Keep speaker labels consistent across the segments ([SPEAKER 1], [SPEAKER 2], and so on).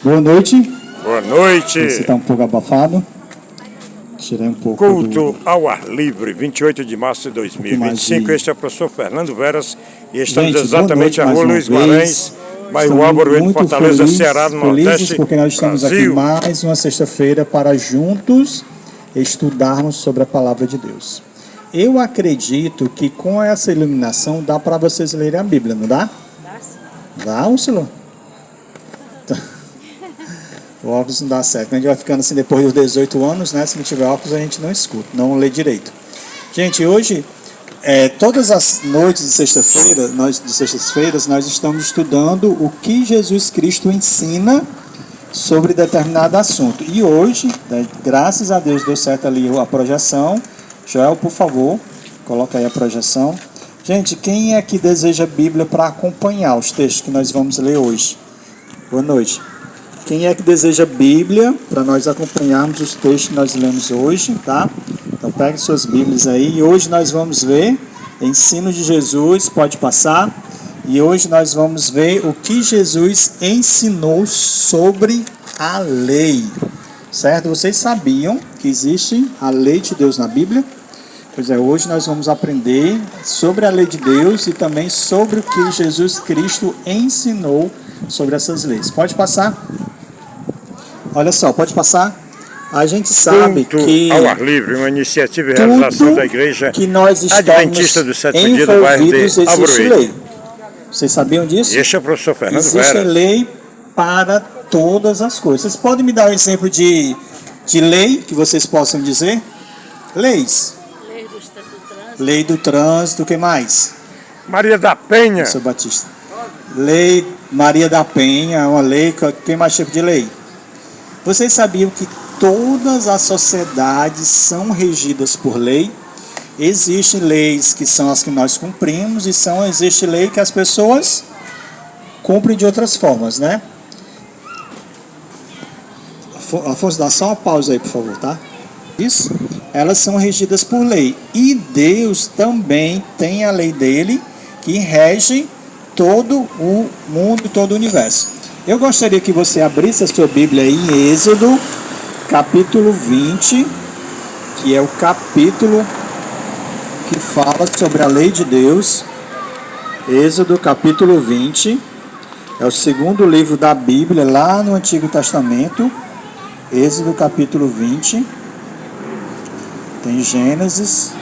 [SPEAKER 1] Boa noite.
[SPEAKER 2] Boa noite.
[SPEAKER 1] Você está um pouco abafado. Tirei um pouco
[SPEAKER 2] Culto ao ar livre, 28 de março de 2025. Este é o professor Fernando Veras e estamos exatamente na rua Luiz Guimarães, bairro Arvoredo, Fortaleza, Ceará, no Nordeste,
[SPEAKER 1] porque nós estamos
[SPEAKER 2] Brasil.
[SPEAKER 1] aqui mais uma sexta-feira para juntos estudarmos sobre a palavra de Deus. Eu acredito que com essa iluminação dá para vocês lerem a Bíblia, não dá?
[SPEAKER 3] Dá sim.
[SPEAKER 1] Dá, Úrsula? O óculos não dá certo. A gente vai ficando assim depois dos 18 anos, né? Se não tiver óculos, a gente não escuta, não lê direito. Gente, hoje, todas as noites de sextas-feiras, nós estamos estudando o que Jesus Cristo ensina sobre determinado assunto. E hoje, graças a Deus, deu certo ali a projeção. Joel, por favor, coloca aí a projeção. Gente, quem é que deseja Bíblia para acompanhar os textos que nós vamos ler hoje? Boa noite. Quem é que deseja Bíblia para nós acompanharmos os textos que nós lemos hoje, tá? Então pegue suas Bíblias aí. E hoje nós vamos ver ensino de Jesus, pode passar. E hoje nós vamos ver o que Jesus ensinou sobre a lei. Certo? Vocês sabiam que existe a lei de Deus na Bíblia? Pois é, hoje nós vamos aprender sobre a lei de Deus e também sobre o que Jesus Cristo ensinou sobre essas leis. Pode passar? Olha só, pode passar? A gente sabe que
[SPEAKER 2] ao ar livre, uma iniciativa e realização da Igreja
[SPEAKER 1] que nós estamos
[SPEAKER 2] Adventista do Sétimo Dia do bairro de
[SPEAKER 1] existe
[SPEAKER 2] Arvoredo.
[SPEAKER 1] lei. Vocês sabiam disso?
[SPEAKER 2] Este é o professor Fernando
[SPEAKER 1] Existe
[SPEAKER 2] Veras.
[SPEAKER 1] lei para todas as coisas. Vocês podem me dar um exemplo de lei que vocês possam dizer? Leis.
[SPEAKER 3] Lei do Estado do Trânsito.
[SPEAKER 1] Lei do trânsito, o que mais?
[SPEAKER 2] Maria da Penha.
[SPEAKER 1] Seu Batista. Lei Maria da Penha, uma lei. Tem mais tipo de lei? Vocês sabiam que todas as sociedades são regidas por lei? Existem leis que são as que nós cumprimos e existe lei que as pessoas cumprem de outras formas, né? Afonso, dá só uma pausa aí, por favor, tá? Isso. Elas são regidas por lei. E Deus também tem a lei dele que rege todo o mundo, todo o universo. Eu gostaria que você abrisse a sua Bíblia aí em Êxodo, capítulo 20, que é o capítulo que fala sobre a lei de Deus. Êxodo, capítulo 20, é o segundo livro da Bíblia, lá no Antigo Testamento. Êxodo, capítulo 20, tem Gênesis,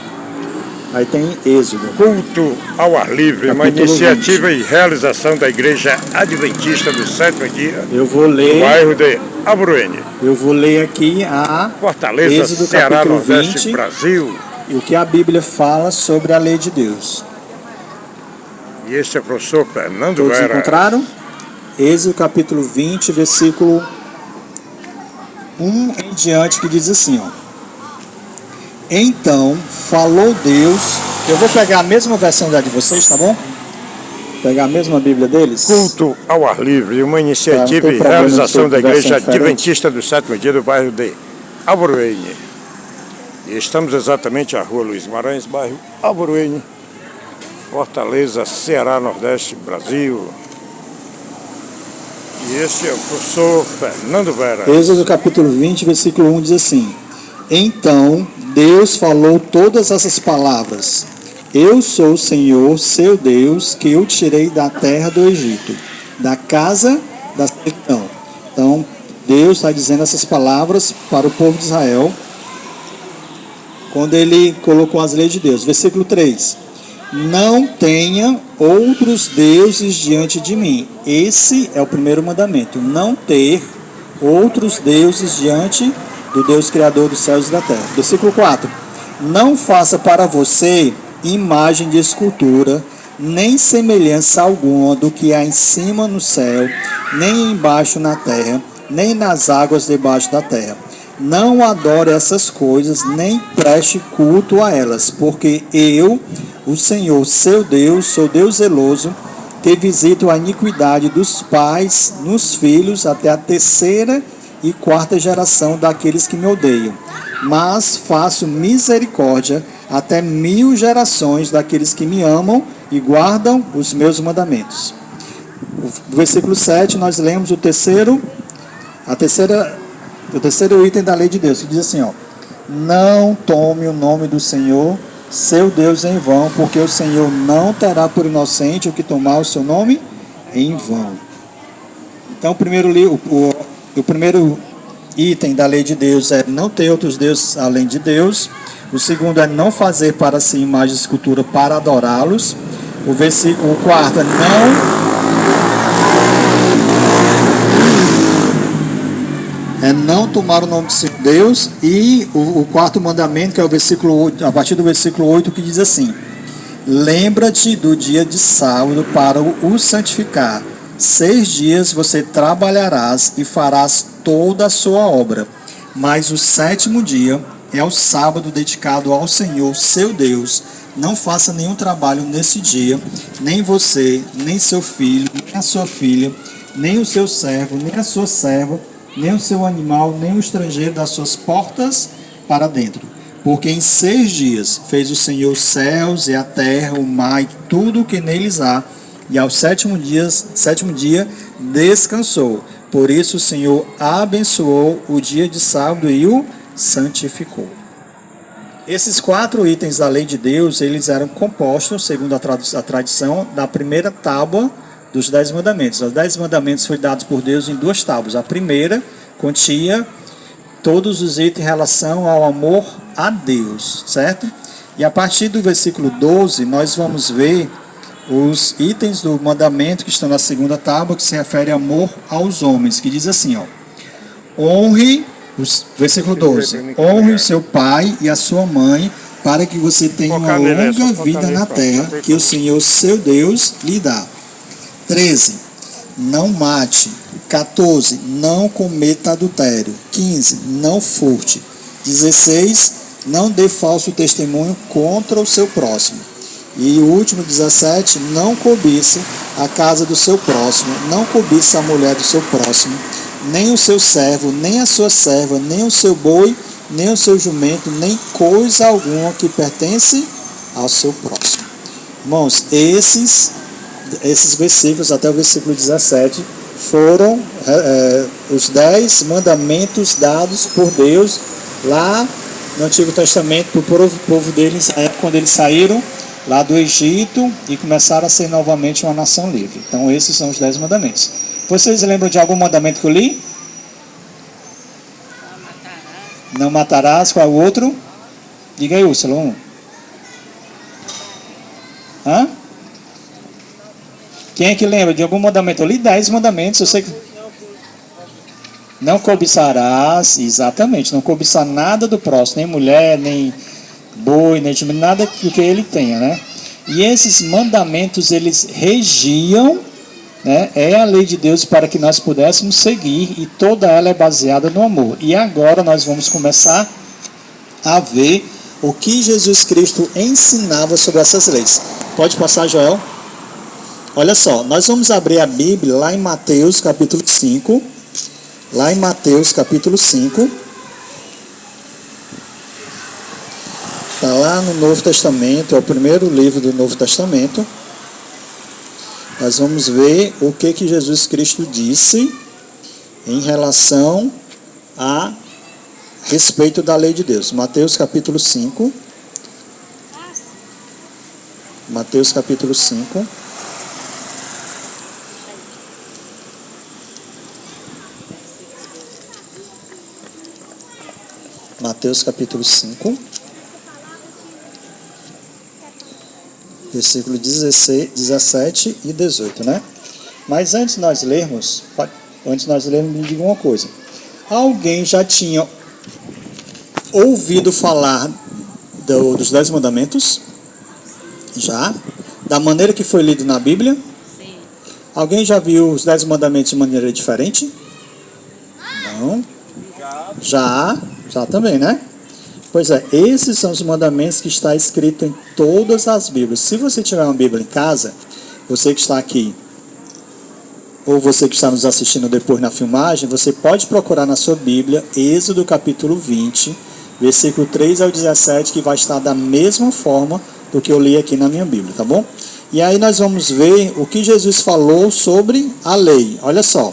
[SPEAKER 1] aí tem Êxodo.
[SPEAKER 2] Culto ao ar livre, uma
[SPEAKER 1] Capítulo
[SPEAKER 2] iniciativa e realização da Igreja Adventista do Sétimo Dia
[SPEAKER 1] Eu vou
[SPEAKER 2] do
[SPEAKER 1] ler,
[SPEAKER 2] bairro de Arvoredo,
[SPEAKER 1] aqui a
[SPEAKER 2] Fortaleza,
[SPEAKER 1] Êxodo,
[SPEAKER 2] Ceará,
[SPEAKER 1] capítulo
[SPEAKER 2] Nordeste,
[SPEAKER 1] 20.
[SPEAKER 2] Brasil.
[SPEAKER 1] e o que a Bíblia fala sobre a lei de Deus.
[SPEAKER 2] E este é o professor Fernando
[SPEAKER 1] Todos
[SPEAKER 2] Veras.
[SPEAKER 1] encontraram? Êxodo, capítulo 20, versículo 1 em diante, que diz assim, ó. Então falou Deus. Eu vou pegar a mesma versão da de vocês, tá bom? Pegar a mesma Bíblia deles.
[SPEAKER 2] Culto ao ar livre, uma iniciativa
[SPEAKER 1] Não tem
[SPEAKER 2] e
[SPEAKER 1] problema
[SPEAKER 2] realização
[SPEAKER 1] de
[SPEAKER 2] da
[SPEAKER 1] ser
[SPEAKER 2] Igreja
[SPEAKER 1] versão diferente.
[SPEAKER 2] Adventista do Sétimo Dia do bairro de Arvoredo. E estamos exatamente à rua Luiz Guimarães, bairro Arvoredo, Fortaleza, Ceará, Nordeste, Brasil. E este é o professor Fernando Veras.
[SPEAKER 1] Êxodo capítulo 20, versículo 1 diz assim: Então Deus falou todas essas palavras: Eu sou o Senhor, seu Deus, que eu tirei da terra do Egito, da casa da servidão. Então, Deus está dizendo essas palavras para o povo de Israel, quando ele colocou as leis de Deus. Versículo 3: Não tenha outros deuses diante de mim. Esse é o primeiro mandamento. Não ter outros deuses diante do Deus Criador dos céus e da terra. Versículo 4. Não faça para você imagem de escultura, nem semelhança alguma do que há em cima no céu, nem embaixo na terra, nem nas águas debaixo da terra. Não adore essas coisas, nem preste culto a elas, porque eu, o Senhor, seu Deus, sou Deus zeloso, que visito a iniquidade dos pais nos filhos até a terceira e quarta geração daqueles que me odeiam. Mas faço misericórdia até 1000 gerações daqueles que me amam e guardam os meus mandamentos. No versículo 7, nós lemos o terceiro O terceiro item da lei de Deus, que diz assim, ó: não tome o nome do Senhor, seu Deus, em vão, porque o Senhor não terá por inocente o que tomar o seu nome em vão. Então, o primeiro item da lei de Deus é não ter outros deuses além de Deus. O segundo é não fazer para si imagem de escultura para adorá-los. O quarto é não tomar o nome de Deus. E o quarto mandamento, que é o versículo 8, a partir do versículo 8, que diz assim: lembra-te do dia de sábado para o santificar. 6 dias você trabalharás e farás toda a sua obra, mas o 7º dia é o sábado dedicado ao Senhor, seu Deus. Não faça nenhum trabalho nesse dia, nem você, nem seu filho, nem a sua filha, nem o seu servo, nem a sua serva, nem o seu animal, nem o estrangeiro das suas portas para dentro. Porque em 6 dias fez o Senhor os céus e a terra, o mar e tudo o que neles há, e ao 7º dia descansou. Por isso o Senhor abençoou o dia de sábado e o santificou. Esses 4 itens da lei de Deus, eles eram compostos, segundo a tradição, da primeira tábua dos 10 mandamentos. Os 10 mandamentos foram dados por Deus em 2 tábuas. A primeira continha todos os itens em relação ao amor a Deus, certo? E a partir do versículo 12, nós vamos ver os itens do mandamento que estão na segunda tábua, que se refere ao amor aos homens, que diz assim, ó: honre, versículo 12, honre o seu pai e a sua mãe, para que você tenha uma longa vida na terra, que o Senhor, seu Deus, lhe dá. 13, não mate. 14, não cometa adultério. 15, não furte. 16, não dê falso testemunho contra o seu próximo. E o último, 17, não cobice a casa do seu próximo, não cobice a mulher do seu próximo, nem o seu servo, nem a sua serva, nem o seu boi, nem o seu jumento, nem coisa alguma que pertence ao seu próximo. Irmãos, esses versículos, até o versículo 17, foram os 10 mandamentos dados por Deus lá no Antigo Testamento para o povo deles, quando eles saíram lá do Egito e começaram a ser novamente uma nação livre. Então esses são os 10 mandamentos. Vocês lembram de algum mandamento que eu li? Não matarás. Qual é o outro? Diga aí, Úrsula. 1. Hã? Quem é que lembra de algum mandamento? Eu li 10 mandamentos. Eu sei que não cobiçarás, exatamente, não cobiçar nada do próximo, nem mulher, nem boi, nem nada que ele tenha, né? E esses mandamentos, eles regiam, né? É a lei de Deus para que nós pudéssemos seguir, e toda ela é baseada no amor. E agora nós vamos começar a ver o que Jesus Cristo ensinava sobre essas leis. Pode passar, Joel? Olha só, nós vamos abrir a Bíblia lá em Mateus capítulo 5. Lá em Mateus capítulo 5. Está lá no Novo Testamento, é o primeiro livro do Novo Testamento. Nós vamos ver o que Jesus Cristo disse em relação a respeito da lei de Deus. Mateus capítulo 5. Mateus capítulo 5. Mateus capítulo 5. Versículo 16, 17 e 18, né? Mas antes de nós lermos, me diga uma coisa. Alguém já tinha ouvido falar dos 10 mandamentos? Já? Da maneira que foi lido na Bíblia?
[SPEAKER 3] Sim.
[SPEAKER 1] Alguém já viu os 10 mandamentos de maneira diferente? Não? Já também, né? Pois é, esses são os mandamentos que está escrito em todas as Bíblias. Se você tiver uma Bíblia em casa, você que está aqui, ou você que está nos assistindo depois na filmagem, você pode procurar na sua Bíblia, Êxodo capítulo 20, versículo 3 ao 17, que vai estar da mesma forma do que eu li aqui na minha Bíblia, tá bom? E aí nós vamos ver o que Jesus falou sobre a lei. Olha só,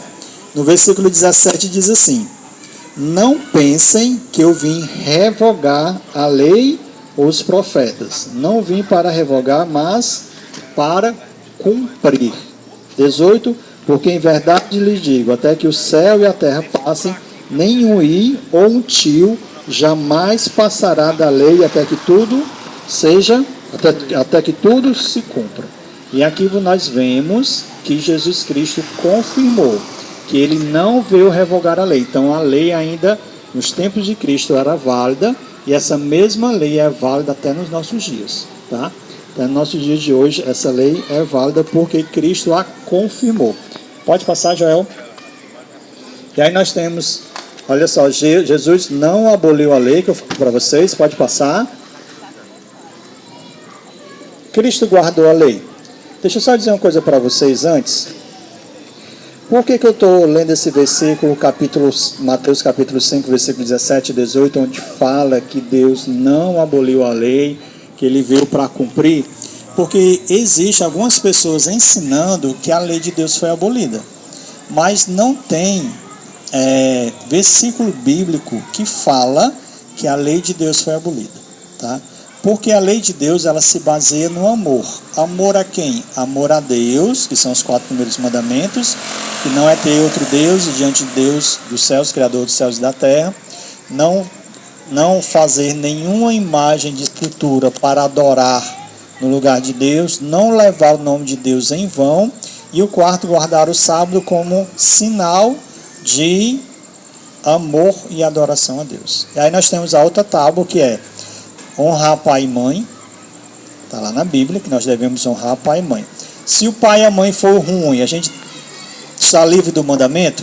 [SPEAKER 1] No versículo 17 diz assim: não pensem que eu vim revogar a lei ou os profetas. Não vim para revogar, mas para cumprir. 18: porque em verdade lhes digo, até que o céu e a terra passem, nenhum i ou um tio jamais passará da lei até que tudo seja, até que tudo se cumpra. E aqui nós vemos que Jesus Cristo confirmou que ele não veio revogar a lei. Então a lei ainda nos tempos de Cristo era válida, e essa mesma lei é válida até nos nossos dias, tá? Até nos nossos dias de hoje essa lei é válida porque Cristo a confirmou. Pode passar, Joel. E aí nós temos, olha só, Jesus não aboliu a lei que eu falei para vocês, pode passar. Cristo guardou a lei. Deixa eu só dizer uma coisa para vocês antes. Por que eu estou lendo esse versículo, Mateus capítulo 5, versículo 17 e 18, onde fala que Deus não aboliu a lei, que ele veio para cumprir? Porque existe algumas pessoas ensinando que a lei de Deus foi abolida, mas não tem versículo bíblico que fala que a lei de Deus foi abolida, tá? Porque a lei de Deus, ela se baseia no amor. Amor a quem? Amor a Deus, que são os 4 primeiros mandamentos, que não é ter outro Deus diante de Deus dos céus, Criador dos céus e da terra. Não fazer nenhuma imagem de escultura para adorar no lugar de Deus. Não levar o nome de Deus em vão. E o quarto, guardar o sábado como sinal de amor e adoração a Deus. E aí nós temos a outra tábua, que é honrar pai e mãe. Está lá na Bíblia que nós devemos honrar pai e mãe. Se o pai e a mãe for ruim, a gente está livre do mandamento?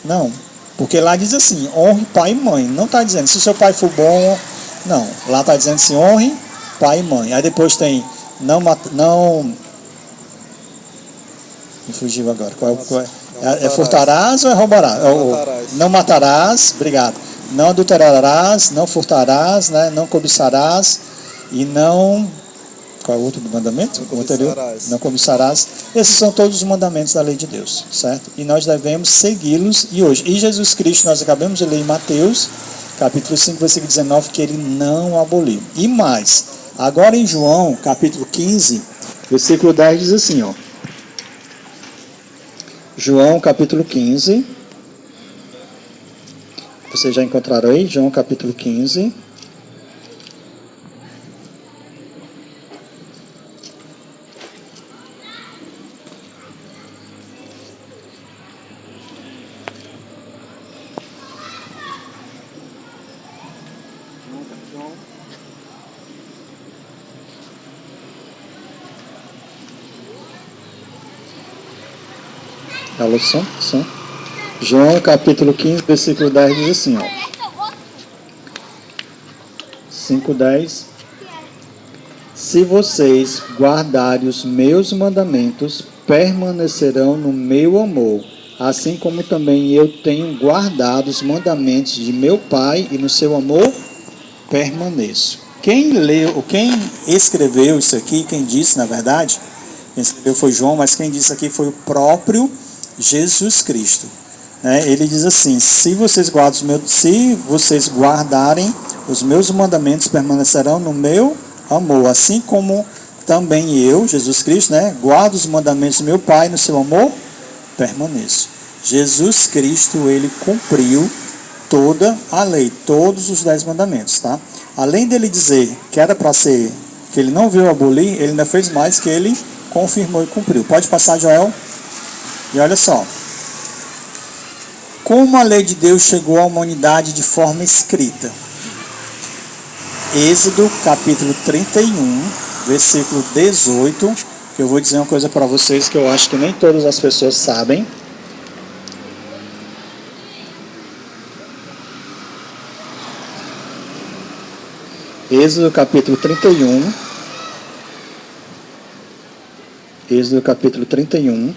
[SPEAKER 1] Não. Porque lá diz assim, honre pai e mãe. Não está dizendo, se o seu pai for bom, não. Lá está dizendo assim, honre pai e mãe. Aí depois tem, me fugiu agora. Qual é? Furtarás ou é roubarás? Não matarás, obrigado. Não adulterarás, não furtarás, né? Não cobiçarás e não... Qual é o outro mandamento? Não cobiçarás. Esses são todos os mandamentos da lei de Deus, certo? E nós devemos segui-los e hoje. E Jesus Cristo, nós acabamos de ler em Mateus, capítulo 5, versículo 19, que ele não aboliu. E mais, agora em João, capítulo 15, versículo 10, diz assim, ó. João, capítulo 15. Vocês já encontraram aí? João capítulo 15. Alô, som. João capítulo 15, versículo 10 diz assim, ó. 5:10. Se vocês guardarem os meus mandamentos, permanecerão no meu amor, assim como também eu tenho guardado os mandamentos de meu Pai e no seu amor permaneço. Quem escreveu isso aqui, quem disse, na verdade, quem escreveu foi João, mas quem disse aqui foi o próprio Jesus Cristo. Ele diz assim, se vocês guardarem os meus mandamentos, permanecerão no meu amor, assim como também eu, Jesus Cristo, guardo os mandamentos do meu Pai, no seu amor permaneço. Jesus Cristo, ele cumpriu toda a lei, todos os 10 mandamentos, tá? Além dele dizer que era para ser, que ele não veio abolir, ele ainda fez mais, que ele confirmou e cumpriu. Pode passar, Joel? E olha só, como a lei de Deus chegou à humanidade de forma escrita. Êxodo capítulo 31, versículo 18, que eu vou dizer uma coisa para vocês que eu acho que nem todas as pessoas sabem. Êxodo capítulo 31. Êxodo capítulo 31.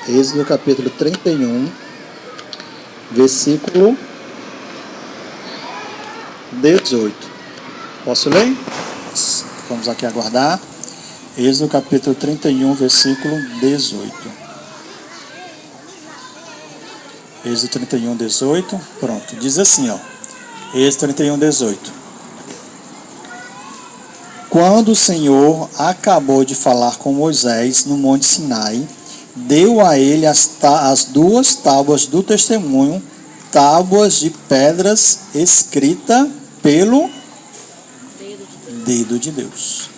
[SPEAKER 1] Êxodo capítulo 31, versículo 18. Posso ler? Vamos aqui aguardar. Êxodo capítulo 31, versículo 18. Êxodo 31, 18. Pronto, diz assim, ó. Êxodo 31, 18. Quando o Senhor acabou de falar com Moisés no Monte Sinai, deu a ele as duas tábuas do testemunho, tábuas de pedras escritas pelo dedo de Deus.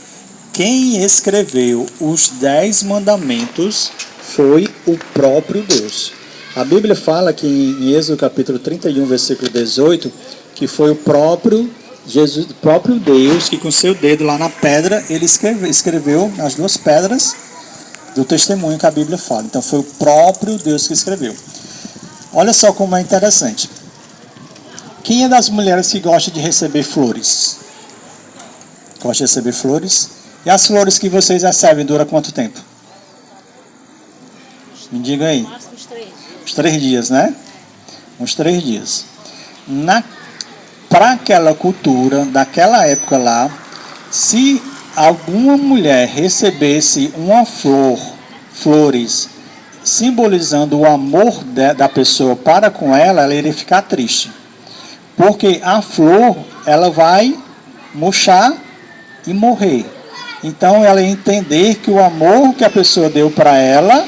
[SPEAKER 1] Quem escreveu os 10 mandamentos foi o próprio Deus. A Bíblia fala que em Êxodo capítulo 31, versículo 18, que foi o próprio Jesus, o próprio Deus, que com seu dedo lá na pedra, ele escreveu nas duas pedras do testemunho que a Bíblia fala. Então foi o próprio Deus que escreveu. Olha só como é interessante. Quem é das mulheres que gosta de receber flores? Gosta de receber flores? E as flores que vocês recebem dura quanto tempo? Me diga aí.
[SPEAKER 3] Máximo uns 3 dias.
[SPEAKER 1] Uns 3 dias, né? Uns 3 dias. Para aquela cultura, daquela época lá, se alguma mulher recebesse uma flores, simbolizando o amor da pessoa para com ela, ela iria ficar triste. Porque a flor, ela vai murchar e morrer. Então ela ia entender que o amor que a pessoa deu para ela,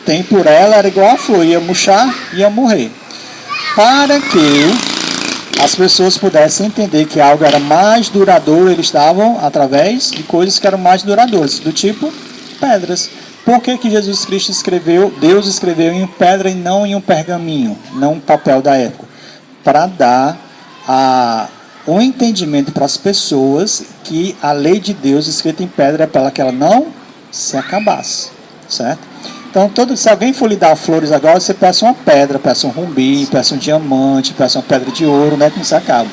[SPEAKER 1] tem por ela, era igual a flor, ia murchar e ia morrer. Para que as pessoas pudessem entender que algo era mais duradouro, eles davam através de coisas que eram mais duradouras, do tipo pedras. Por que Jesus Cristo escreveu, Deus escreveu em pedra e não em um pergaminho, não um papel da época? Para dar um entendimento para as pessoas que a lei de Deus escrita em pedra é para que ela não se acabasse, certo? Então, se alguém for lhe dar flores agora, você peça uma pedra, peça um rubi, peça um diamante, peça uma pedra de ouro, né, que não se acaba.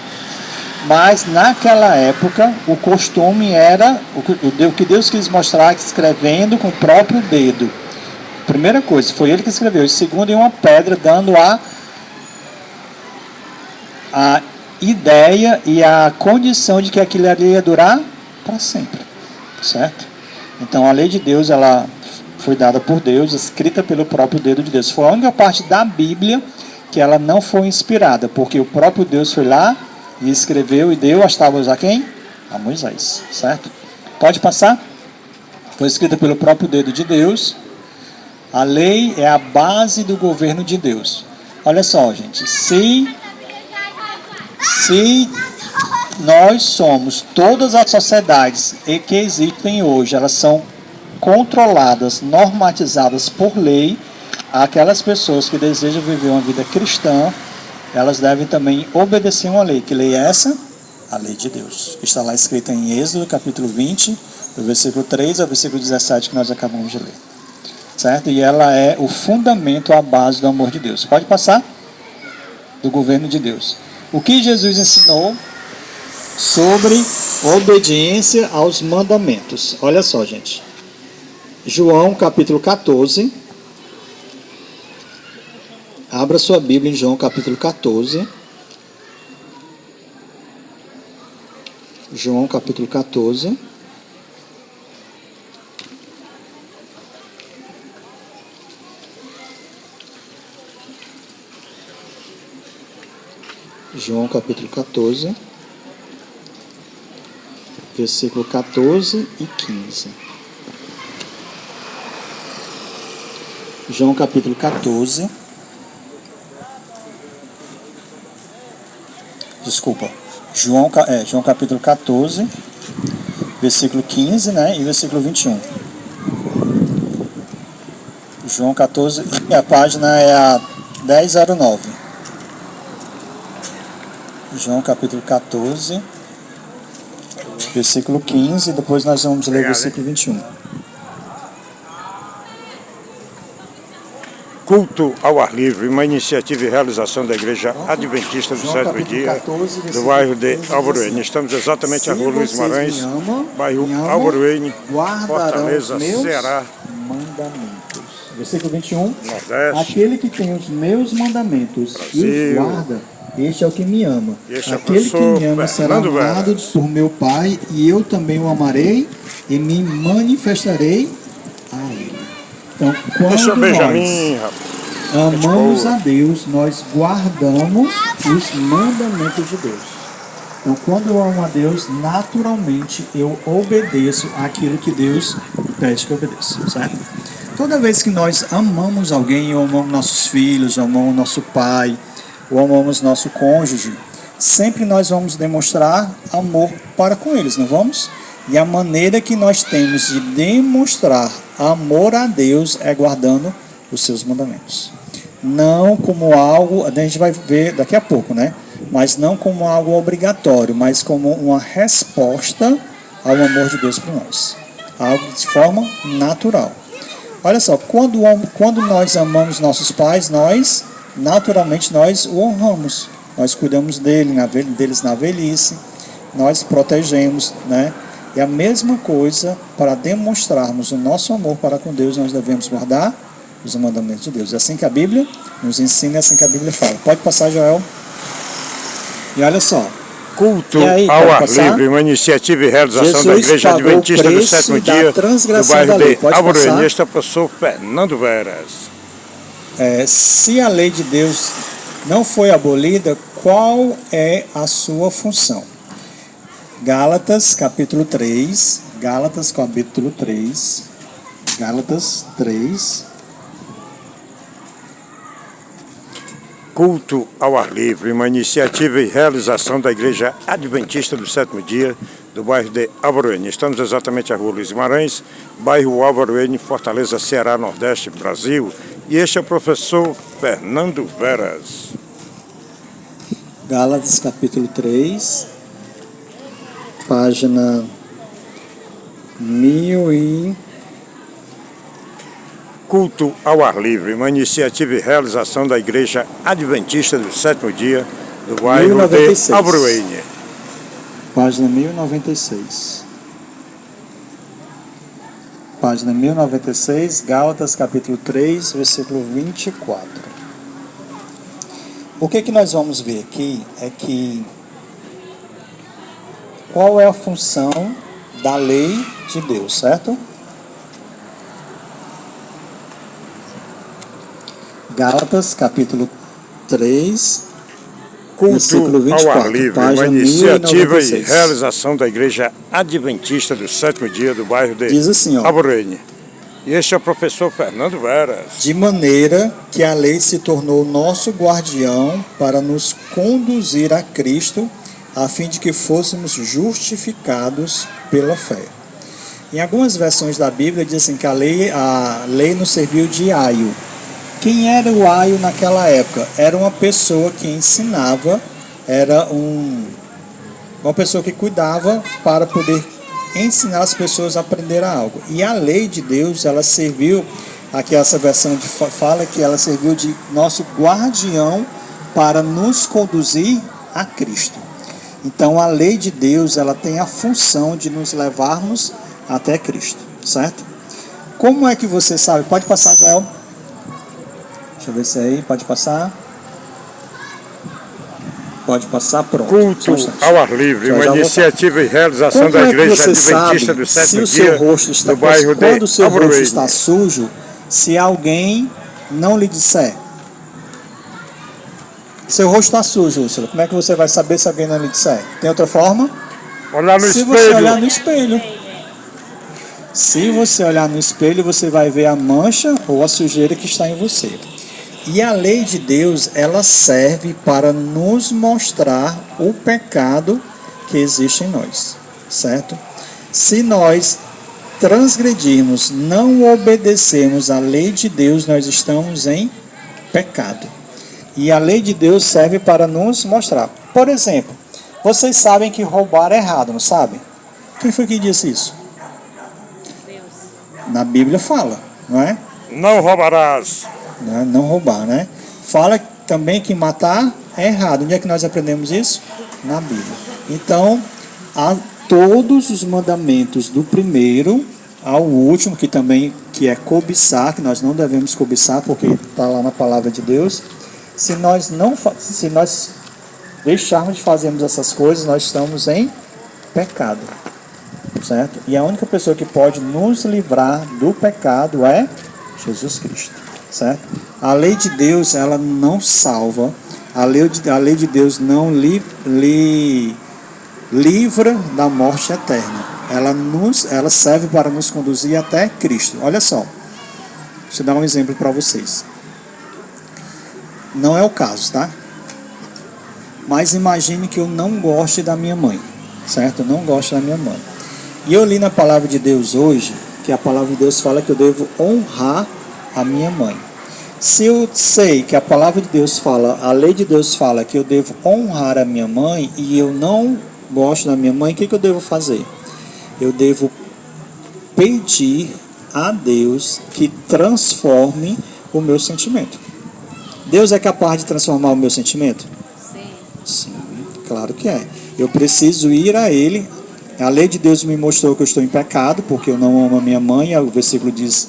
[SPEAKER 1] Mas naquela época, o costume era, o que Deus quis mostrar, escrevendo com o próprio dedo. Primeira coisa, foi ele que escreveu. E segundo, em uma pedra, dando a ideia e a condição de que aquilo ia durar para sempre, certo? Então a lei de Deus, ela foi dada por Deus, escrita pelo próprio dedo de Deus. Foi a única parte da Bíblia que ela não foi inspirada, porque o próprio Deus foi lá e escreveu e deu as tábuas a quem? A Moisés, certo? Pode passar? Foi escrita pelo próprio dedo de Deus. A lei é a base do governo de Deus. Olha só, gente, se nós somos, todas as sociedades que existem hoje, elas são controladas, normatizadas por lei, aquelas pessoas que desejam viver uma vida cristã, elas devem também obedecer uma lei. Que lei é essa? A lei de Deus, que está lá escrita em Êxodo, capítulo 20, do versículo 3 ao versículo 17, que nós acabamos de ler. Certo? E ela é o fundamento, a base do amor de Deus. Pode passar? Do governo de Deus. O que Jesus ensinou sobre obediência aos mandamentos? Olha só, gente. João capítulo 14. Abra sua Bíblia em João capítulo 14. João capítulo 14. João capítulo 14, versículo 14 e 15. João capítulo 14. Desculpa. João capítulo 14, versículo 15, né? E versículo 21. João 14, e a página é a 1009. João capítulo 14, versículo 15, depois nós vamos ler o versículo 21.
[SPEAKER 2] Culto ao ar livre, uma iniciativa e realização da Igreja Adventista do Sétimo Dia, do bairro de Alvoreine. Estamos exatamente na rua Luiz Marães, bairro Alvoreine, Fortaleza, Ceará.
[SPEAKER 1] Mandamentos. Versículo 21.
[SPEAKER 2] Nordeste.
[SPEAKER 1] Aquele que tem os meus mandamentos e os guarda, Este é o que me ama.
[SPEAKER 2] Este é o
[SPEAKER 1] Aquele que
[SPEAKER 2] professor
[SPEAKER 1] me ama será
[SPEAKER 2] Fernando
[SPEAKER 1] amado
[SPEAKER 2] Veras.
[SPEAKER 1] por meu Pai, e eu também o amarei e me manifestarei a ele. Então,
[SPEAKER 2] Este é o
[SPEAKER 1] quando
[SPEAKER 2] Benjamin,
[SPEAKER 1] nós
[SPEAKER 2] rapaz.
[SPEAKER 1] amamos
[SPEAKER 2] boa.
[SPEAKER 1] a Deus, nós guardamos os mandamentos de Deus. Então, quando eu amo a Deus, naturalmente eu obedeço aquilo que Deus pede que eu obedeça, certo? Toda vez que nós amamos alguém, ou amamos nossos filhos, ou amamos nosso pai, ou amamos nosso cônjuge, sempre nós vamos demonstrar amor para com eles, não vamos? E a maneira que nós temos de demonstrar amor a Deus é guardando os seus mandamentos. Não como algo, a gente vai ver daqui a pouco, né? Mas não como algo obrigatório, mas como uma resposta ao amor de Deus por nós. Algo de forma natural. Olha só, quando nós amamos nossos pais, nós, naturalmente, nós o honramos. Nós cuidamos deles na velhice, nós protegemos, né? E a mesma coisa, para demonstrarmos o nosso amor para com Deus, nós devemos guardar os mandamentos de Deus. É assim que a Bíblia nos ensina, é assim que a Bíblia fala. Pode passar, Joel. E olha só.
[SPEAKER 2] Culto
[SPEAKER 1] aí,
[SPEAKER 2] ao ar
[SPEAKER 1] passar?
[SPEAKER 2] livre, uma iniciativa e realização
[SPEAKER 1] Jesus
[SPEAKER 2] da Igreja
[SPEAKER 1] pagou
[SPEAKER 2] Adventista
[SPEAKER 1] o
[SPEAKER 2] do
[SPEAKER 1] preço
[SPEAKER 2] Sétimo
[SPEAKER 1] da
[SPEAKER 2] Dia, do
[SPEAKER 1] transgressão
[SPEAKER 2] bairro
[SPEAKER 1] da lei.
[SPEAKER 2] de
[SPEAKER 1] Pode
[SPEAKER 2] Alvoreira.
[SPEAKER 1] passar?
[SPEAKER 2] Este é o professor Fernando Veras.
[SPEAKER 1] Se a lei de Deus não foi abolida, qual é a sua função? Gálatas capítulo 3, Gálatas 3.
[SPEAKER 2] Culto ao ar livre, uma iniciativa e realização da Igreja Adventista do Sétimo Dia, do bairro de Alvoreira. Estamos exatamente à rua Luiz Guimarães, bairro Alvoreira, Fortaleza, Ceará, Nordeste, Brasil. E este é o professor Fernando Veras.
[SPEAKER 1] Gálatas capítulo 3, página 1000 e...
[SPEAKER 2] Culto ao ar livre, uma iniciativa e realização da Igreja Adventista do Sétimo Dia, do bairro
[SPEAKER 1] 1096.
[SPEAKER 2] de Alvoreira.
[SPEAKER 1] Página 1096. Página 1096, Gálatas capítulo 3, versículo 24. O que nós vamos ver aqui é que qual é a função da lei de Deus, certo? Gálatas capítulo 3, versículo
[SPEAKER 2] Culto
[SPEAKER 1] 24,
[SPEAKER 2] ao ar livre, uma
[SPEAKER 1] página
[SPEAKER 2] iniciativa e
[SPEAKER 1] 1096.
[SPEAKER 2] realização da Igreja Adventista do Sétimo Dia, do bairro de
[SPEAKER 1] Diz assim, ó.
[SPEAKER 2] Alvoreira. E este é o professor Fernando Veras.
[SPEAKER 1] De maneira que a lei se tornou nosso guardião para nos conduzir a Cristo, a fim de que fôssemos justificados pela fé. Em algumas versões da Bíblia dizem que a lei nos serviu de aio. Quem era o aio naquela época? Era uma pessoa que ensinava, era uma pessoa que cuidava para poder ensinar as pessoas a aprender algo. E a lei de Deus, ela serviu, aqui essa versão fala que ela serviu de nosso guardião para nos conduzir a Cristo. Então a lei de Deus, ela tem a função de nos levarmos até Cristo, certo? Como é que você sabe? Pode passar, Joel. Deixa eu ver se aí, pode passar. Pode passar, pronto.
[SPEAKER 2] Culto ao ar livre, uma iniciativa e realização
[SPEAKER 1] Como
[SPEAKER 2] da
[SPEAKER 1] é que
[SPEAKER 2] Igreja
[SPEAKER 1] você
[SPEAKER 2] Adventista
[SPEAKER 1] sabe
[SPEAKER 2] do
[SPEAKER 1] se
[SPEAKER 2] Sétimo
[SPEAKER 1] o seu
[SPEAKER 2] Dia,
[SPEAKER 1] rosto está,
[SPEAKER 2] do bairro
[SPEAKER 1] quando
[SPEAKER 2] de
[SPEAKER 1] o seu rosto
[SPEAKER 2] Alvoreira.
[SPEAKER 1] está sujo, se alguém não lhe disser? Seu rosto está sujo, Úrsula. Como é que você vai saber se alguém não lhe disser? Tem outra forma?
[SPEAKER 2] Olhar no
[SPEAKER 1] Se
[SPEAKER 2] espelho.
[SPEAKER 1] você olhar no espelho. Se você olhar no espelho, você vai ver a mancha ou a sujeira que está em você. E a lei de Deus, ela serve para nos mostrar o pecado que existe em nós, certo? Se nós transgredirmos, não obedecermos à lei de Deus, nós estamos em pecado. E a lei de Deus serve para nos mostrar. Por exemplo, vocês sabem que roubar é errado, não sabem? Quem foi que disse isso? Na Bíblia fala, não é?
[SPEAKER 2] Não roubarás.
[SPEAKER 1] Não roubar, né? Fala também que matar é errado. Onde é que nós aprendemos isso? Na Bíblia. Então, há todos os mandamentos do primeiro ao último, que é cobiçar, que nós não devemos cobiçar, porque está lá na palavra de Deus. Se nós deixarmos de fazermos essas coisas, nós estamos em pecado, certo? E a única pessoa que pode nos livrar do pecado é Jesus Cristo, certo? A lei de Deus, ela não salva, a lei de Deus não livra da morte eterna. Ela serve para nos conduzir até Cristo. Olha só, deixa eu dar um exemplo para vocês. Não é o caso, tá? Mas imagine que eu não goste da minha mãe, certo? Eu não gosto da minha mãe. E eu li na palavra de Deus hoje, que a palavra de Deus fala que eu devo honrar a minha mãe. Se eu sei que a palavra de Deus fala, a lei de Deus fala que eu devo honrar a minha mãe e eu não gosto da minha mãe, o que eu devo fazer? Eu devo pedir a Deus que transforme o meu sentimento. Deus é capaz de transformar o meu sentimento?
[SPEAKER 3] Sim.
[SPEAKER 1] Sim, claro que é. Eu preciso ir a Ele. A lei de Deus me mostrou que eu estou em pecado, porque eu não amo a minha mãe. O versículo diz,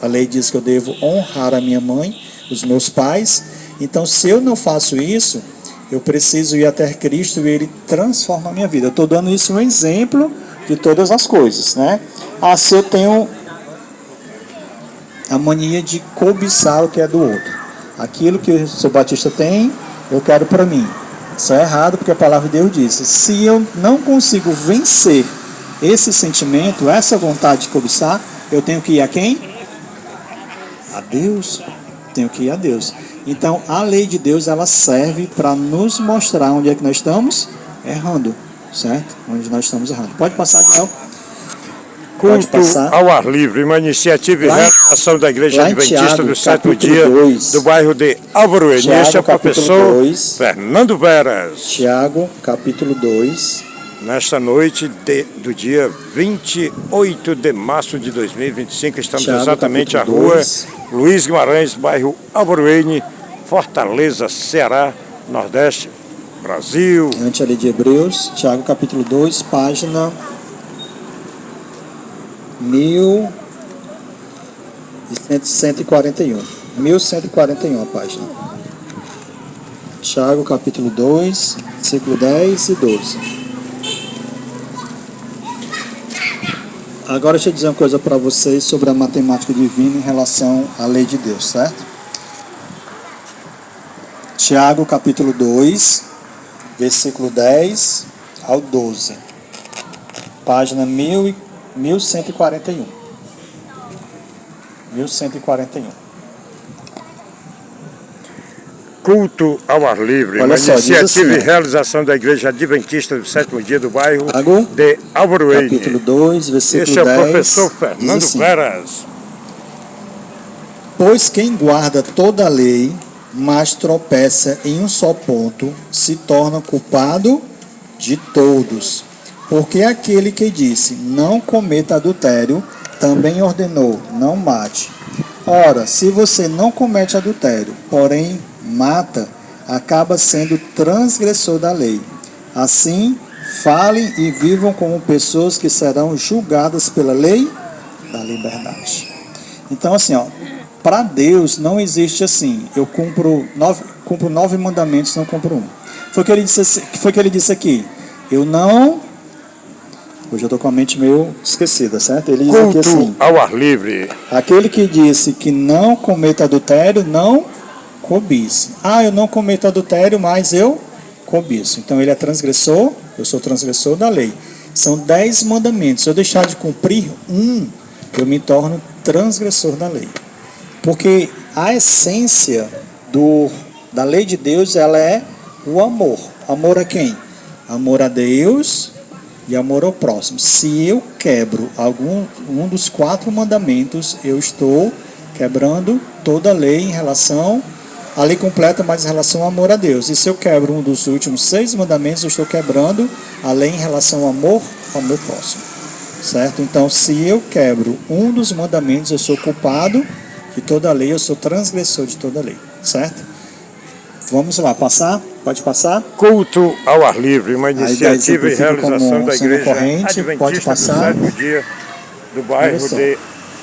[SPEAKER 1] a lei diz que eu devo honrar a minha mãe, os meus pais. Então, se eu não faço isso, eu preciso ir até Cristo e Ele transforma a minha vida. Eu estou dando isso um exemplo de todas as coisas, né? Se eu tenho a mania de cobiçar o que é do outro. Aquilo que o seu Batista tem, eu quero para mim. Isso é errado, porque a palavra de Deus diz: se eu não consigo vencer esse sentimento, essa vontade de cobiçar, eu tenho que ir a quem? A Deus. Tenho que ir a Deus. Então, a lei de Deus, ela serve para nos mostrar onde é que nós estamos errando, certo? Onde nós estamos errando. Pode passar, Daniel. Pode
[SPEAKER 2] Culto
[SPEAKER 1] passar.
[SPEAKER 2] ao ar livre, uma iniciativa e realização da Igreja Adventista
[SPEAKER 1] Tiago,
[SPEAKER 2] do Sétimo
[SPEAKER 1] capítulo
[SPEAKER 2] Dia,
[SPEAKER 1] 2.
[SPEAKER 2] do bairro de Alvoreña. Este é o professor
[SPEAKER 1] 2.
[SPEAKER 2] Fernando Veras.
[SPEAKER 1] Tiago, capítulo 2.
[SPEAKER 2] Nesta noite do dia 28 de março de 2025, estamos
[SPEAKER 1] Tiago,
[SPEAKER 2] exatamente à
[SPEAKER 1] capítulo
[SPEAKER 2] rua
[SPEAKER 1] 2.
[SPEAKER 2] Luiz Guimarães, bairro Alvoreña, Fortaleza, Ceará, Nordeste, Brasil.
[SPEAKER 1] Antes ali de Hebreus, Tiago, capítulo 2, página 1141. 1141 a página. Tiago, capítulo 2, versículo 10 e 12. Agora deixa eu dizer uma coisa para vocês sobre a matemática divina em relação à lei de Deus, certo? Tiago, capítulo 2, versículo 10 ao 12. Página 1141. 1141.
[SPEAKER 2] Culto ao ar livre,
[SPEAKER 1] Olha
[SPEAKER 2] uma
[SPEAKER 1] só, diz
[SPEAKER 2] iniciativa
[SPEAKER 1] assim,
[SPEAKER 2] e realização da Igreja Adventista do Sétimo Dia do bairro
[SPEAKER 1] Tiago,
[SPEAKER 2] de Alvoreña.
[SPEAKER 1] capítulo 2, versículo
[SPEAKER 2] Este é o
[SPEAKER 1] 10.
[SPEAKER 2] professor
[SPEAKER 1] Diz
[SPEAKER 2] Fernando
[SPEAKER 1] assim:
[SPEAKER 2] Veras.
[SPEAKER 1] Pois quem guarda toda a lei, mas tropeça em um só ponto, se torna culpado de todos. Porque aquele que disse, não cometa adultério, também ordenou, não mate. Ora, se você não comete adultério, porém mata, acaba sendo transgressor da lei. Assim, falem e vivam como pessoas que serão julgadas pela lei da liberdade. Então, assim, para Deus não existe assim, eu cumpro 9 mandamentos, não cumpro um. Foi o que ele disse aqui. Hoje eu estou com a mente meio esquecida, certo? Ele diz aqui assim:
[SPEAKER 2] ao ar livre.
[SPEAKER 1] aquele que disse que não cometa adultério, não cobice. Eu não cometo adultério, mas eu cobiço. Então ele é transgressor, eu sou transgressor da lei. São 10 mandamentos. Se eu deixar de cumprir um, eu me torno transgressor da lei. Porque a essência da lei de Deus, ela é o amor. Amor a quem? Amor a Deus e amor ao próximo. Se eu quebro um dos 4 mandamentos, eu estou quebrando toda a lei em relação à lei completa, mas em relação ao amor a Deus. E se eu quebro um dos últimos 6 mandamentos, eu estou quebrando a lei em relação ao amor ao meu próximo. Certo? Então, se eu quebro um dos mandamentos, eu sou culpado de toda a lei, eu sou transgressor de toda a lei. Certo? Vamos lá, passar? Pode passar?
[SPEAKER 2] Culto ao ar livre, uma iniciativa e realização da Igreja
[SPEAKER 1] corrente, pode
[SPEAKER 2] Adventista
[SPEAKER 1] passar.
[SPEAKER 2] do Sétimo Dia do bairro de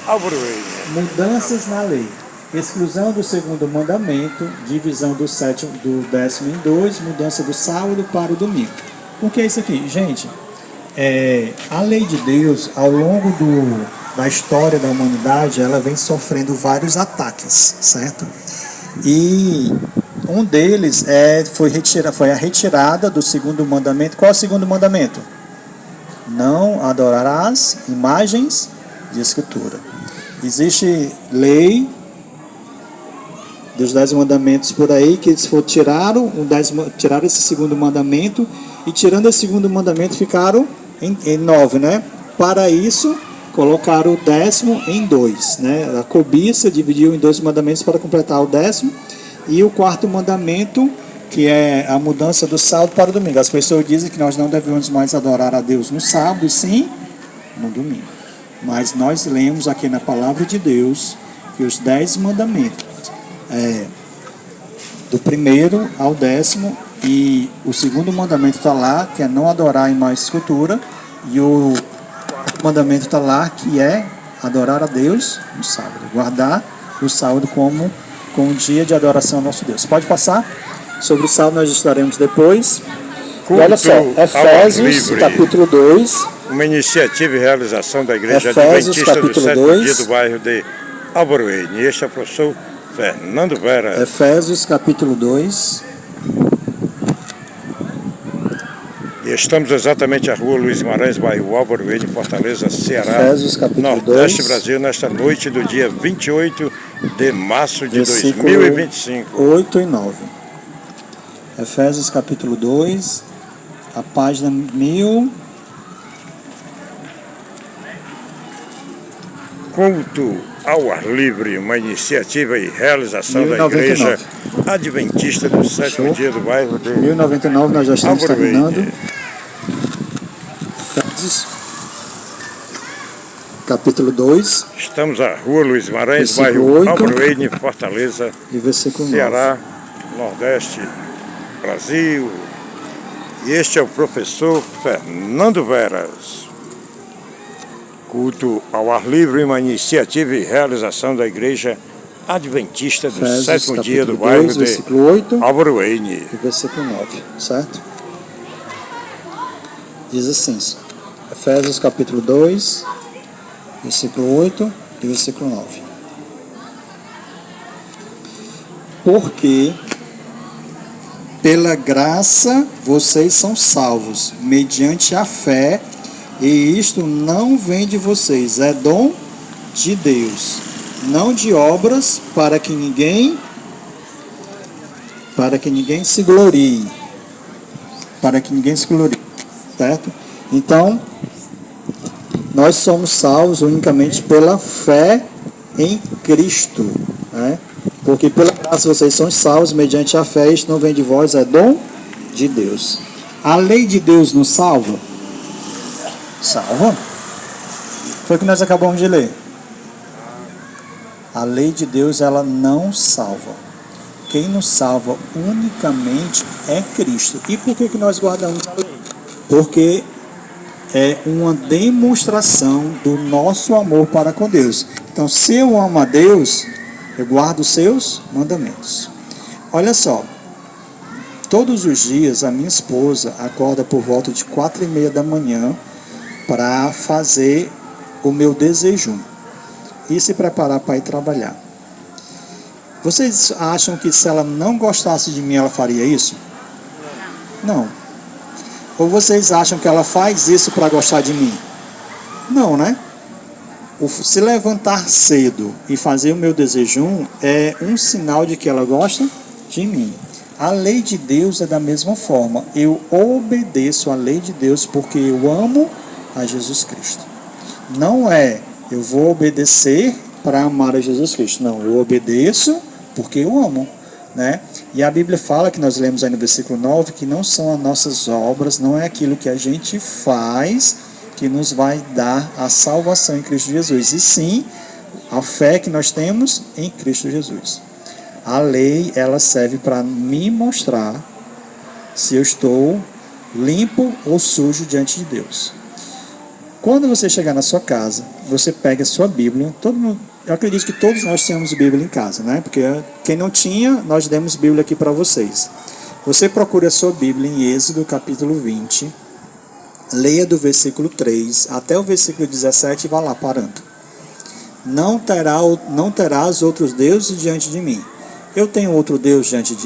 [SPEAKER 2] Alvoreña.
[SPEAKER 1] Mudanças na lei. exclusão do segundo mandamento, divisão do 10º em 2, mudança do sábado para o domingo. O que é isso aqui? Gente, a lei de Deus, ao longo da história da humanidade, ela vem sofrendo vários ataques, certo? E um deles foi a retirada do segundo mandamento. Qual é o segundo mandamento? Não adorarás imagens de escultura. Existe lei dos 10 mandamentos por aí, que eles tiraram esse segundo mandamento, e tirando esse segundo mandamento ficaram em 9, né? Para isso, colocaram o 10º em 2, né? A cobiça dividiu em 2 mandamentos para completar o 10º, e o 4º mandamento, que é a mudança do sábado para o domingo. As pessoas dizem que nós não devemos mais adorar a Deus no sábado, e sim no domingo. Mas nós lemos aqui na palavra de Deus que os 10 mandamentos, do 1º ao 10º, e o segundo mandamento está lá, que é não adorar em mais escultura, e o mandamento está lá, que é adorar a Deus no sábado, guardar o sábado como um dia de adoração ao nosso Deus. Pode passar? Sobre o sábado nós estaremos depois. E olha só, Efésios capítulo 2.
[SPEAKER 2] Uma iniciativa e realização da Igreja
[SPEAKER 1] Efésios,
[SPEAKER 2] Adventista do Sétimo
[SPEAKER 1] 2.
[SPEAKER 2] Dia do bairro de Alvoreine. Este é o professor Fernando Vera.
[SPEAKER 1] Efésios capítulo 2.
[SPEAKER 2] E estamos exatamente à rua Luiz Guimarães, bairro Alvoreine, Fortaleza, Ceará,
[SPEAKER 1] Efésios capítulo
[SPEAKER 2] Nordeste
[SPEAKER 1] 2.
[SPEAKER 2] Brasil, nesta noite do dia 28 de março de
[SPEAKER 1] Versículo
[SPEAKER 2] 2025.
[SPEAKER 1] 8 e 9. Efésios capítulo 2, a página 1000.
[SPEAKER 2] Culto ao ar livre, uma iniciativa e realização da
[SPEAKER 1] 1099.
[SPEAKER 2] Igreja Adventista do Sétimo Dia do bairro de
[SPEAKER 1] 1099, nós já estamos
[SPEAKER 2] Alvoreine.
[SPEAKER 1] terminando. Efésios capítulo 2,
[SPEAKER 2] Estamos à rua Luiz Guimarães,
[SPEAKER 1] Versículo
[SPEAKER 2] bairro
[SPEAKER 1] 8.
[SPEAKER 2] Alvoreine, Fortaleza,
[SPEAKER 1] e versículo 9.
[SPEAKER 2] Ceará, Nordeste, Brasil. E este é o professor Fernando Veras. Culto ao ar livre, uma iniciativa e realização da Igreja Adventista do
[SPEAKER 1] Efésios
[SPEAKER 2] Sétimo Dia do
[SPEAKER 1] capítulo
[SPEAKER 2] bairro
[SPEAKER 1] 2,
[SPEAKER 2] de
[SPEAKER 1] versículo 8
[SPEAKER 2] Alvoreine.
[SPEAKER 1] e versículo 9, certo? Diz assim, Efésios capítulo 2, versículo 8 e versículo 9. Porque pela graça vocês são salvos, mediante a fé, e isto não vem de vocês, é dom de Deus, não de obras, para que ninguém se glorie, certo? Então, nós somos salvos unicamente pela fé em Cristo, né? Porque pela graça vocês são salvos mediante a fé, isto não vem de vós, é dom de Deus. A lei de Deus nos salva? Salva? Foi o que nós acabamos de ler. A lei de Deus, ela não salva. Quem nos salva unicamente é Cristo. E por que nós guardamos a lei? Porque é uma demonstração do nosso amor para com Deus. Então, se eu amo a Deus, eu guardo os seus mandamentos. Olha só, todos os dias a minha esposa acorda por volta de 4h30 da manhã para fazer o meu desejum e se preparar para ir trabalhar. Vocês acham que se ela não gostasse de mim, ela faria isso? Não. Ou vocês acham que ela faz isso para gostar de mim? Não, né? Se levantar cedo e fazer o meu desejum é um sinal de que ela gosta de mim. A lei de Deus é da mesma forma. Eu obedeço à lei de Deus porque eu amo a Jesus Cristo. Não é eu vou obedecer para amar a Jesus Cristo. Não, eu obedeço porque eu amo, né? E a Bíblia fala, que nós lemos aí no versículo 9, que não são as nossas obras, não é aquilo que a gente faz que nos vai dar a salvação em Cristo Jesus, e sim a fé que nós temos em Cristo Jesus. A lei, ela serve para me mostrar se eu estou limpo ou sujo diante de Deus. Quando você chegar na sua casa, você pega a sua Bíblia, todo mundo, eu acredito que todos nós temos Bíblia em casa, né? Porque quem não tinha, nós demos Bíblia aqui para vocês. Você procure a sua Bíblia em Êxodo, capítulo 20. Leia do versículo 3 até o versículo 17 e vá lá parando. Não terás outros deuses diante de mim. Eu tenho outro Deus diante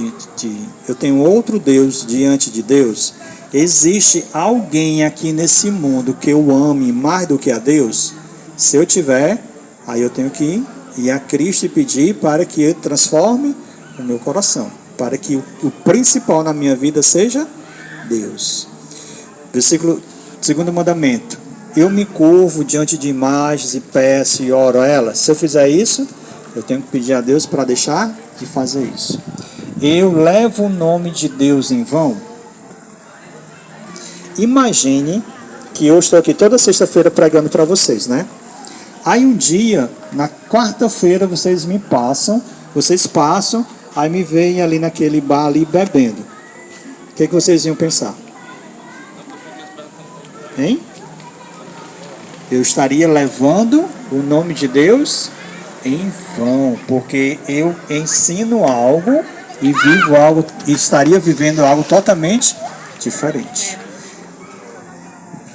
[SPEAKER 1] eu tenho outro Deus diante de Deus. Existe alguém aqui nesse mundo que eu ame mais do que a Deus? Se eu tiver, aí eu tenho que ir a Cristo e pedir para que Ele transforme o meu coração, para que o principal na minha vida seja Deus. Segundo mandamento: eu me curvo diante de imagens e peço e oro a elas. Se eu fizer isso, eu tenho que pedir a Deus para deixar de fazer isso. Eu levo o nome de Deus em vão. Imagine que eu estou aqui toda sexta-feira pregando para vocês, né? Aí um dia, na quarta-feira, vocês passam, aí me veem ali naquele bar ali bebendo. O que vocês iam pensar? Hein? Eu estaria levando o nome de Deus em vão, porque eu ensino algo e vivo algo, e estaria vivendo algo totalmente diferente.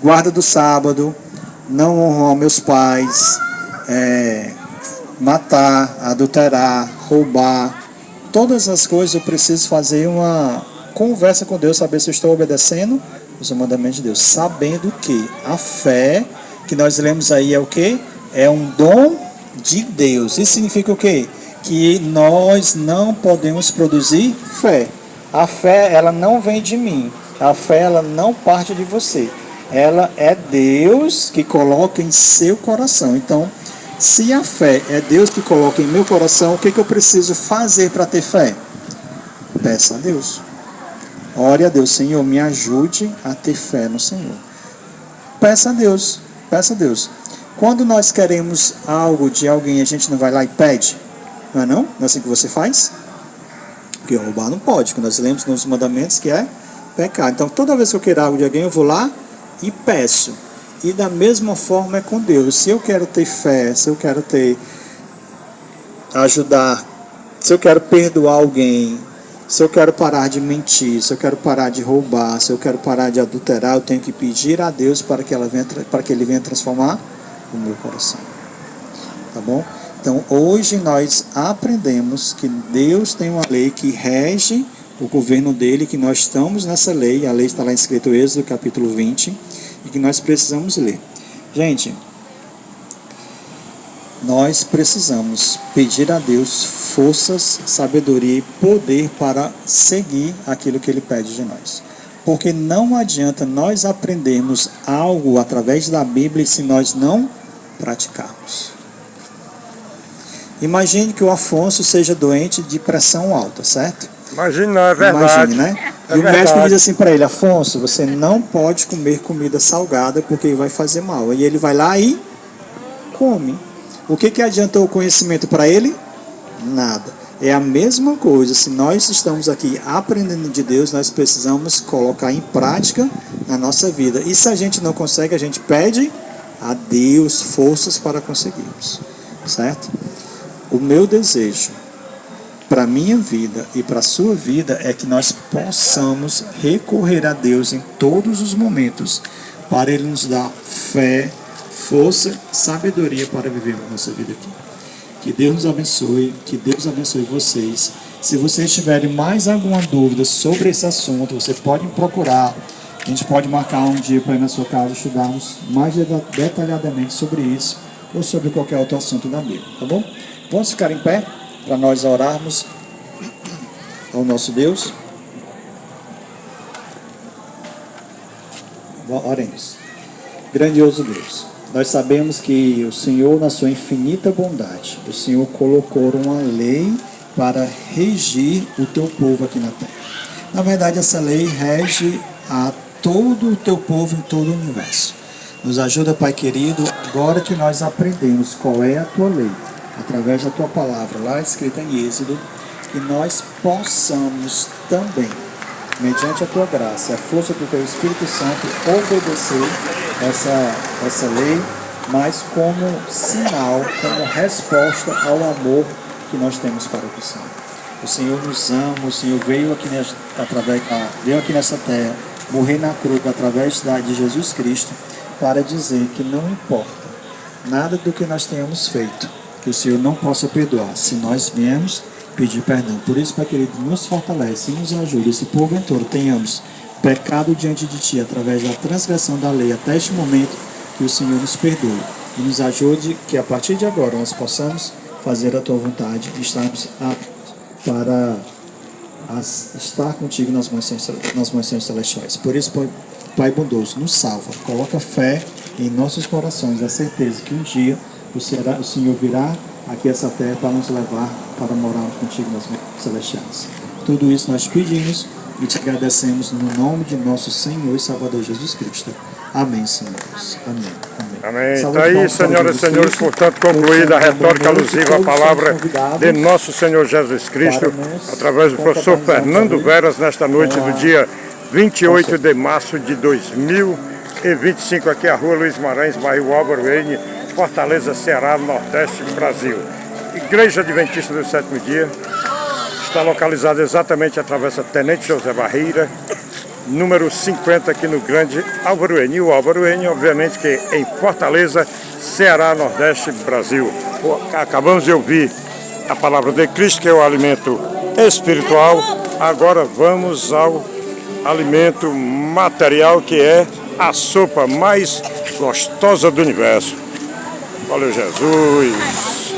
[SPEAKER 1] Guarda do sábado, não honrar meus pais, matar, adulterar, roubar, todas as coisas eu preciso fazer uma conversa com Deus, saber se eu estou obedecendo os mandamentos de Deus, sabendo que a fé que nós lemos aí é o quê? É um dom de Deus. Isso significa o quê? Que nós não podemos produzir fé. A fé, ela não vem de mim. A fé, ela não parte de você. Ela é Deus que coloca em seu coração. Então, se a fé é Deus que coloca em meu coração, o que eu preciso fazer para ter fé? Peça a Deus. Ore a Deus: Senhor, me ajude a ter fé no Senhor. Peça a Deus. Peça a Deus. Quando nós queremos algo de alguém, a gente não vai lá e pede? Não é não? Não é assim que você faz? Porque roubar não pode, porque nós lemos nos mandamentos que é pecado. Então, toda vez que eu quero algo de alguém, eu vou lá e peço. E da mesma forma é com Deus. Se eu quero ter fé, se eu quero ajudar, se eu quero perdoar alguém, se eu quero parar de mentir, se eu quero parar de roubar, se eu quero parar de adulterar, eu tenho que pedir a Deus para que Ele venha transformar o meu coração. Tá bom? Então, hoje nós aprendemos que Deus tem uma lei que rege o governo dele, que nós estamos nessa lei. A lei está lá escrito em Êxodo, capítulo 20, e que nós precisamos ler. Gente, nós precisamos pedir a Deus forças, sabedoria e poder para seguir aquilo que Ele pede de nós. Porque não adianta nós aprendermos algo através da Bíblia se nós não praticarmos. Imagine que o Afonso seja doente de pressão alta, certo?
[SPEAKER 2] Imagina, é verdade.
[SPEAKER 1] Imagine, né?
[SPEAKER 2] É
[SPEAKER 1] e o médico
[SPEAKER 2] verdade.
[SPEAKER 1] diz assim para ele: Afonso, você não pode comer comida salgada porque vai fazer mal. E ele vai lá e come. O que adiantou o conhecimento para ele? Nada. É a mesma coisa. Se nós estamos aqui aprendendo de Deus, nós precisamos colocar em prática na nossa vida. E se a gente não consegue, a gente pede a Deus forças para conseguirmos. Certo? O meu desejo para a minha vida e para a sua vida é que nós possamos recorrer a Deus em todos os momentos para Ele nos dar fé, força, sabedoria para viver a nossa vida aqui. Que Deus nos abençoe, que Deus abençoe vocês. Se vocês tiverem mais alguma dúvida sobre esse assunto, você pode me procurar. A gente pode marcar um dia para ir na sua casa estudarmos mais detalhadamente sobre isso ou sobre qualquer outro assunto da Bíblia, tá bom? Vamos ficar em pé para nós orarmos ao nosso Deus. Oremos. Grandioso Deus, nós sabemos que o Senhor, na sua infinita bondade, o Senhor colocou uma lei para regir o teu povo aqui na terra. Na verdade, essa lei rege a todo o teu povo em todo o universo. Nos ajuda, Pai querido, agora que nós aprendemos qual é a tua lei, através da tua palavra lá escrita em Êxodo, que nós possamos também, mediante a tua graça e a força do teu Espírito Santo, obedecer essa lei mas como sinal, como resposta ao amor que nós temos para o Senhor. O Senhor nos ama, o Senhor veio aqui nessa terra, morrer na cruz através de Jesus Cristo, para dizer que não importa nada do que nós tenhamos feito, que o Senhor não possa perdoar, se nós viemos pedir perdão. Por isso, Pai querido, nos fortalece e nos ajude, se porventura tenhamos pecado diante de Ti, através da transgressão da lei, até este momento, que o Senhor nos perdoe e nos ajude que a partir de agora nós possamos fazer a Tua vontade e estarmos estar contigo nas mansões celestiais. Por isso, Pai bondoso, nos salva, coloca fé em nossos corações, a certeza que um dia o Senhor virá aqui a essa terra para nos levar para morar contigo nas mansões celestiais. Tudo isso nós pedimos e te agradecemos no nome de nosso Senhor e Salvador Jesus Cristo. Amém, Senhor Deus. Amém.
[SPEAKER 2] Amém. Está aí, senhoras e senhores, portanto, concluída a retórica alusiva à palavra de nosso Senhor Jesus Cristo, através do professor Fernando Veras, nesta noite do dia 28 de março de 2025, aqui a rua Luiz Maranhães, bairro Álvaro N, Fortaleza, Ceará, Nordeste, Brasil. Igreja Adventista do Sétimo Dia está localizada exatamente através da Tenente José Barreira, número 50, aqui no Grande Álvaro N. E o Álvaro N, obviamente, que em Fortaleza, Ceará, Nordeste, Brasil. Acabamos de ouvir a palavra de Cristo, que é o alimento espiritual. Agora vamos ao alimento material, que é a sopa mais gostosa do universo. Valeu, Jesus!